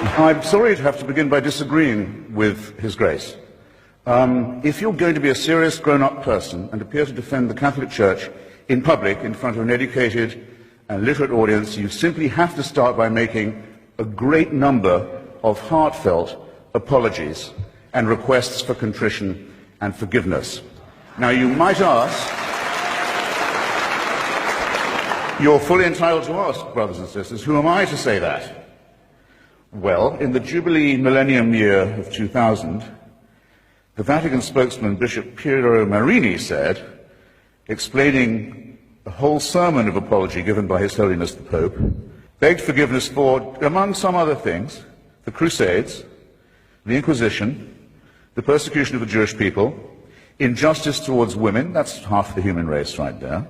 I'm sorry to have to begin by disagreeing with His Grace. If you're going to be a serious grown-up person and appear to defend the Catholic Church in public in front of an educated and literate audience, you simply have to start by making a great number of heartfelt apologies and requests for contrition and forgiveness. Now, you might ask, you're fully entitled to ask, brothers and sisters, who am I to say that? Well, in the Jubilee Millennium Year of 2000, the Vatican spokesman, Bishop Piero Marini, said, explaining a whole sermon of apology given by His Holiness the Pope, begged forgiveness for, among some other things, the Crusades, the Inquisition, the persecution of the Jewish people, injustice towards women, that's half the human race right there,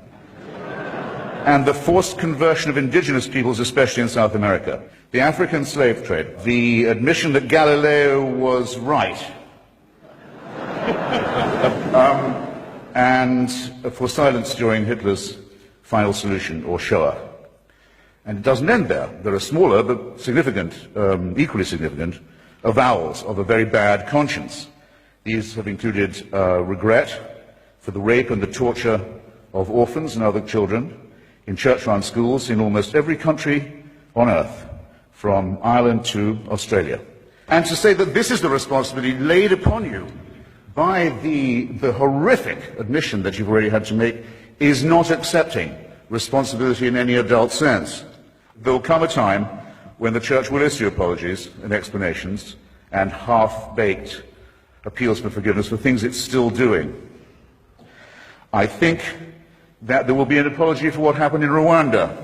and the forced conversion of indigenous peoples, especially in South America, the African slave trade, the admission that Galileo was right, and for silence during Hitler's final solution, or Shoah. And it doesn't end there. There are smaller but significant, equally significant, avowals of a very bad conscience. These have included regret for the rape and the torture of orphans and other children in church-run schools in almost every country on earth, from Ireland to Australia. And to say that this is the responsibility laid upon you by the horrific admission that you've already had to make is not accepting responsibility in any adult sense. There will come a time when the Church will issue apologies and explanations and half-baked appeals for forgiveness for things it's still doing. I think that there will be an apology for what happened in Rwanda,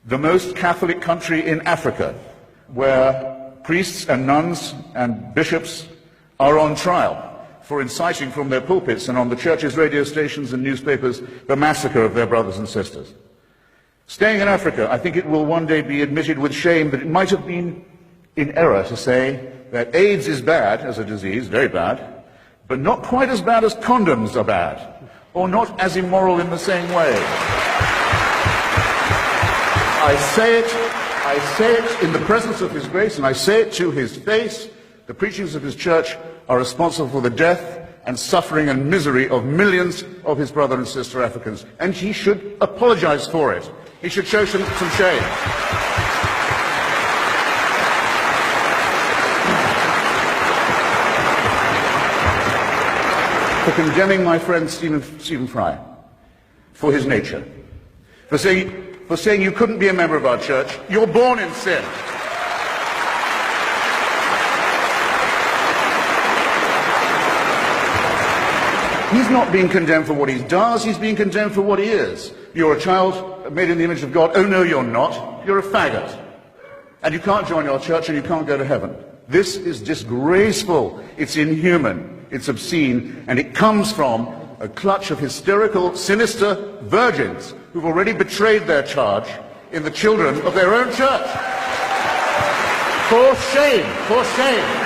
the most Catholic country in Africa, where priests and nuns and bishops are on trial for inciting from their pulpits and on the church's radio stations and newspapers the massacre of their brothers and sisters. Staying in Africa, I think it will one day be admitted with shame that it might have been in error to say that AIDS is bad as a disease, very bad, but not quite as bad as condoms are bad, or not as immoral in the same way. I say it in the presence of His Grace, and I say it to His face. The preachings of His Church are responsible for the death and suffering and misery of millions of His brother and sister Africans, and He should apologize for it. He should show some shame. For condemning my friend Stephen Fry for his nature, for saying you couldn't be a member of our church. You're born in sin. He's not being condemned for what he does, he's being condemned for what he is. You're a child made in the image of God. Oh no, you're not. You're a faggot. And you can't join our church and you can't go to heaven. This is disgraceful. It's inhuman. It's obscene. And it comes from a clutch of hysterical, sinister virgins who've already betrayed their charge in the children of their own church. For shame, for shame.